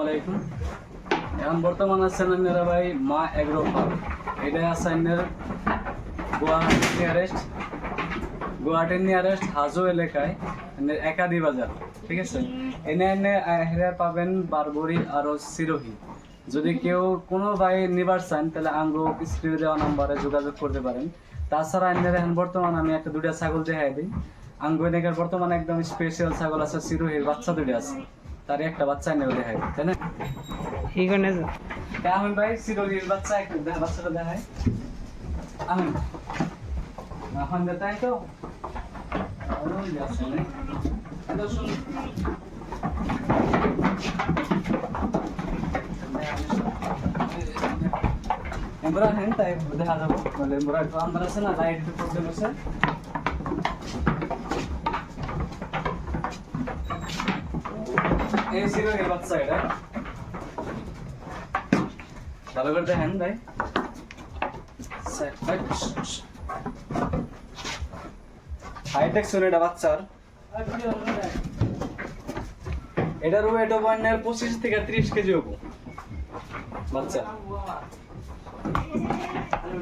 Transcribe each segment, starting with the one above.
আলাইকুম। এখন বর্তমান আছেন আপনারা ভাই মা এগ্রো ফার্ম। এটা আছে আপনার গুয়াহাটির নিয়ারেস্ট হাজো এলাকায় একাদি বাজার। ঠিক আছে, এনে হেরে পাবেন বারবরি আর সিরোহি। যদি কেউ কোনো ভাই নিবার চান তাহলে আঙ্গো স্ক্রিনে দেওয়া নাম্বারে যোগাযোগ করতে পারেন। তাছাড়া আপনারা এখন বর্তমান আমি একটা দুটা ছাগল দেখাই দিই। আঙ্গো এলাকার বর্তমানে একদম স্পেশাল ছাগল আছে, সিরোহির বাচ্চা দুটো আছে, তার একটা বাচ্চা এনে দেখাই দিই, তাই না? এখানে আমি ভাই সিরোহির বাচ্চা একটু বাচ্চাটা দেখাই। আমি এখন দেখাই তো এমরা হেন তাই দেখা যাবো, মানে এমরা একটু আন্দার আছে না, লাইট একটু প্রবলেম আছে। এই সিরোহির বাচ্চা, এটা ভালো করে দেখেন ভাই। হাইটেক শুনে এটা বাচ্চার, এটার ওয়েট হবে 25 থেকে 30 কেজি হবো বাচ্চা।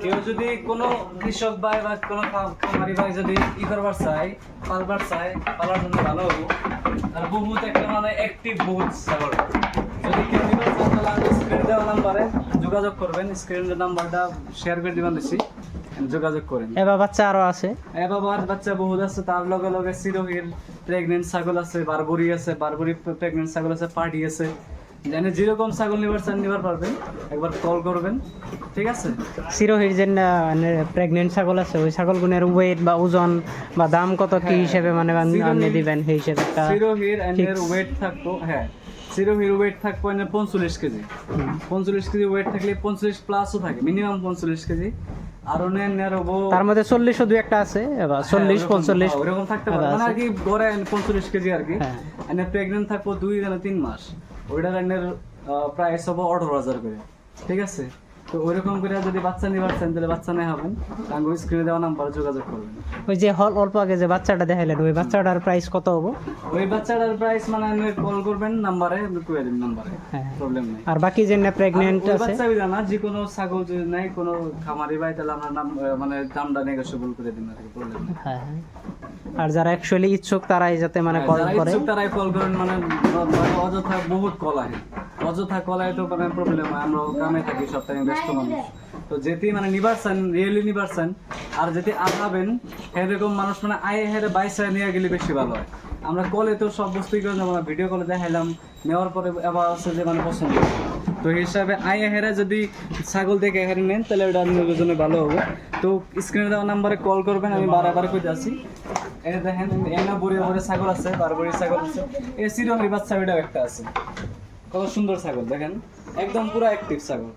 কেউ যদি কোনো কৃষক ভাই বা কোনো খামারি ভাই যদি করবার চায়, পালবার চায়, পালার জন্য ভালো হবো। আর বহুত একটা মানে অ্যাক্টিভ বহুত ছাগল। যদি কেউ নিতে চান তাহলে আমি স্ক্রিনে দেওয়া নাম্বারে যোগাযোগ করবেন। স্ক্রিনের নাম্বারটা শেয়ার করে দিবেন, দিচ্ছি, যোগাযোগ করেন। এবার বাচ্চা আরো আছে, এবার বাচ্চা বহুত আছে। তার লগে লগে সিরোহির প্রেগনেন্ট ছাগল আছে, বারবরি আছে, বারবরি প্রেগনেন্ট ছাগল আছে, পার্টি আছে। জানে যেরকম ছাগল নিবার চান নিবার পারবেন, একবার কল করবেন, ঠিক আছে? সিরোহির যে প্রেগনেন্ট ছাগল আছে, ওই ছাগলগুলোর ওয়েট বা ওজন বা দাম কত কি হিসেবে মানে আপনি দিবেন সেই হিসেবে একটা সিরোহির এর ওয়েট থাকতো। হ্যাঁ, সিরোহির ওয়েট থাকবো 45 কেজি। 45 কেজি ওয়েট থাকলে 45 প্লাসও থাকে, মিনিমাম 45 কেজি। আর তার মধ্যে 40 ও দুই একটা আছে, 40 45 ওরকম থাকতে পারে, মানে আর কি গড়ে 45 কেজি আর কি। এনে প্রেগনেন্ট থাকবো 2-3 মাস। ওইটার এনের প্রাইস হবো 18,000 করে, ঠিক আছে? তো ওইরকম করে যদি বাচ্চা নিবার চান তাহলে বাচ্চা নেওয়া হবেন, আঙ্গো স্ক্রিনে দেওয়া নাম্বারে যোগাযোগ করবেন। ওই যে অল্প আগে যে বাচ্চাটা দেখাইলেন, ওই বাচ্চাটার প্রাইস কত হবো? ওই বাচ্চাটার প্রাইস মানে আপনি কল করবেন নাম্বারে, আমি কইয়া দিন নাম্বারে, প্রবলেম নেই। আর বাকি যে প্রেগনেন্ট আছে বাচ্চা বিনা না, যে কোনো ছাগল যদি নাই কোনো খামারি ভাই, তাহলে আমরা নাম মানে দামটা নেগোশিয়েবল করে দিন, আর কি, প্রবলেম নেই। হ্যাঁ, আর যারা অ্যাকচুয়ালি ইচ্ছুক তারাই যাতে মানে কল করে, তারাই কল করেন। মানে অযথা বহুত কল আহে, অযথা কল আহে তো মানে প্রবলেম হয়। আমরা গ্রামে থাকি, সপ্তাহে ব্যস্ত মানুষ। তো যেটি মানে নিবার চান, রিয়েলি নিবার চান, আর যেটি আনাবেন এরকম মানুষ মানে আয়ে হেরে বাইসায় নিয়ে গেলে বেশি ভালো হয়। আমরা কলে তো সব বস্তুই করে নেবো না, ভিডিও কলে দেখাইলাম, নেওয়ার পরে আবার আছে যে মানে পছন্দ। তো হিসাবে আয়ে হেরে যদি ছাগল দেখে হেরে নেন তাহলে ওটা আপনাদের জন্য ভালো হবে। তো স্ক্রিনে দেওয়া নাম্বারে কল করবেন, আমি বারবার কইতে আছি। এই দেখেন, এনা বড়ি ছাগল আছে, বারবরি ছাগল আছে, এই সিরোহির বাচ্চা ওইটাও একটা আছে। কত সুন্দর ছাগল দেখেন, একদম পুরো অ্যাক্টিভ ছাগল,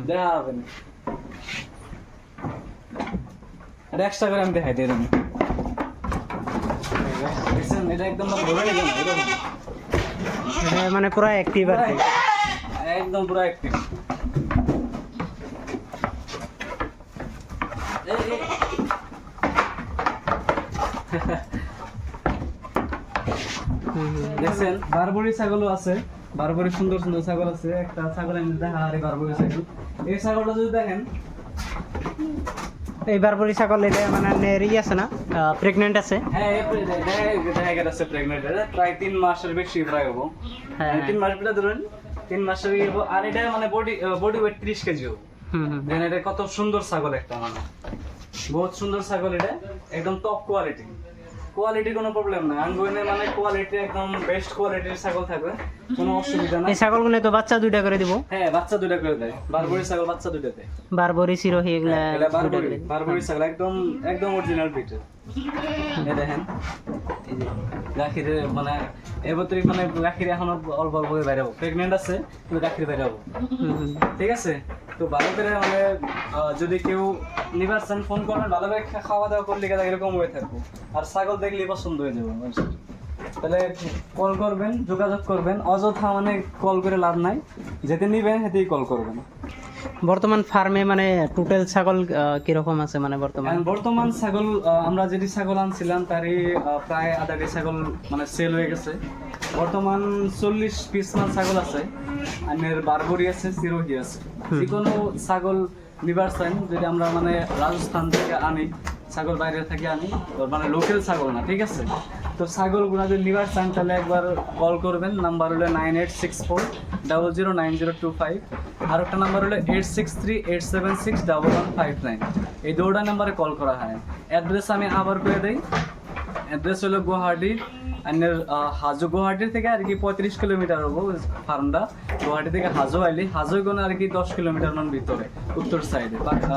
দেখা হবে না। এটা এক্সট্রা করে আমি দেখাই দিই, দেখছেন? এটা একদম ধরে নিয়ে যান, এটা মানে পুরো অ্যাক্টিভ আর কি, একদম পুরো অ্যাক্টিভ। দেখছেন, বারবরি ছাগলও আছে, বারবরি সুন্দর সুন্দর ছাগল আছে। একটা ছাগল আমি দেখা, আরে বারবরি ছাগল। এই ছাগলটা যদি দেখেন, এই বারবরি ছাগল এটা মানে আছে না, প্রেগনেন্ট আছে? হ্যাঁ, দেখা গেছে প্রেগনেন্ট, প্রায় 3 মাসের বেশি প্রায় হবো। হ্যাঁ, 3 মাস বলে ধরুন, 3 মাসের হবো। আর এটা মানে বডি ওয়েট 30 কেজি হবো। এটা কত সুন্দর ছাগল একটা, মানে বহুত সুন্দর ছাগল। এটা একদম টপ কোয়ালিটি, কোয়ালিটি কোনো প্রবলেম না। আঙ্গুইনে মানে কোয়ালিটি একদম বেস্ট কোয়ালিটির ছাগল থাকবে, কোনো অসুবিধা না। এই ছাগলগুলো তো বাচ্চা দুইটা করে দিব? হ্যাঁ, বাচ্চা দুইটা করে দেয়। বারবরি ছাগল বাচ্চা দুইটা দেয়। বারবরি সিরোহি এগুলা বারবরি ছাগল একদম একদম অরিজিনাল ব্রিডের। এই দেখেন, এই যে গাখিরে মানে এবছর মানে গাখিরে এখন অল্প অল্প বাইরে হবো, প্রেগনেন্ট আছে কিন্তু গাখির বাইরে হবো, ঠিক আছে? তো ভালো করে মানে যদি কেউ নিবার চান ফোন করবেন, ভালো করে খাওয়া দাওয়া করলে এরকম হয়ে থাকবো। আর ছাগল দেখলে পছন্দ হয়ে যাবে মানুষের। তাহলে কল করবেন, যোগাযোগ করবেন। অযথা মানে কল করে লাভ নাই, যেতে নিবেন সেতেই কল করবেন। বর্তমান ফার্মে মানে টোটাল ছাগল কিরকম আছে মানে বর্তমান? বর্তমান ছাগল আমরা যেটি ছাগল আনছিলাম তারই প্রায় আধাটি ছাগল মানে সেল হয়ে গেছে। বর্তমান 40 পিস মান ছাগল আছে, আনের বারবরি আছে, সিরোহি আছে। যে কোনো ছাগল নিবার চান যদি আমরা মানে রাজস্থান থেকে আনি, ছাগল বাইরে থেকে আনি, মানে লোকাল ছাগল না, ঠিক আছে? তো ছাগলগুলো যদি নিবার চান তাহলে একবার কল করবেন, নাম্বার হলো 9864009025, আর একটা নাম্বার হলো 8638761159। এই দুটো নাম্বারে কল করা হয়। অ্যাড্রেস আমি আবার করে দিই, অ্যাড্রেস হলো গুয়াহাটি, হাজো গুয়াহাটি থেকে আর কি 35 কিলোমিটার হবো ফার্মটা। গুয়াহাটি থেকে হাজো আইলি, হাজো কোন আর কি 10 কিলোমিটার মান ভিতরে উত্তর সাইডে,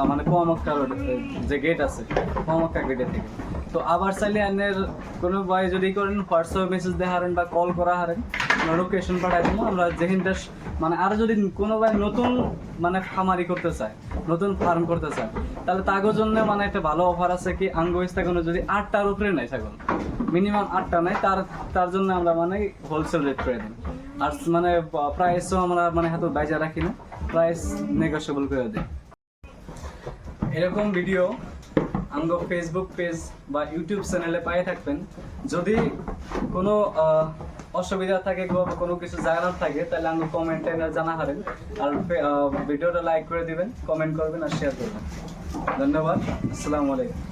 মানে পোয়ামক্কা রোড যে গেট আছে, পোয়ামক্কা গেটে থেকে। তো আবার চাইলে আনের কোনো ভাই যদি করেন হোয়াটসঅ্যাপ মেসেজ দিয়ে হারেন বা কল করা হারেন, লোকেশন পাঠাই দেবো আমরা। যেখানটা মানে আর যদি কোনো ভাই নতুন মানে খামারি করতে চায়, নতুন ফার্ম করতে চায়, তাহলে তাগোর জন্য মানে একটা ভালো অফার আছে কি, আঙ্গোইস্তা কোনো যদি 8টার উপরে নেয় ছাগল, মিনিমাম 8টা নেয়, তার জন্য আমরা মানে হোলসেল রেট করে দিই। আর মানে প্রাইসও আমরা মানে হাতে বাইজা রাখি না, প্রাইস নেগোশিয়েবল করে দিই। এরকম ভিডিও আঙ্গো ফেসবুক পেজ বা ইউটিউব চ্যানেলে পাই থাকবেন। যদি কোনো অসুবিধা থাকে, কোনো কিছু জানার থাকে, তাহলে আঙ্গো কমেন্টে জানা হারেন। আর ভিডিওটা লাইক করে দিবেন, কমেন্ট করবেন আর শেয়ার করবেন। ধন্যবাদ, আসসালামু আলাইকুম।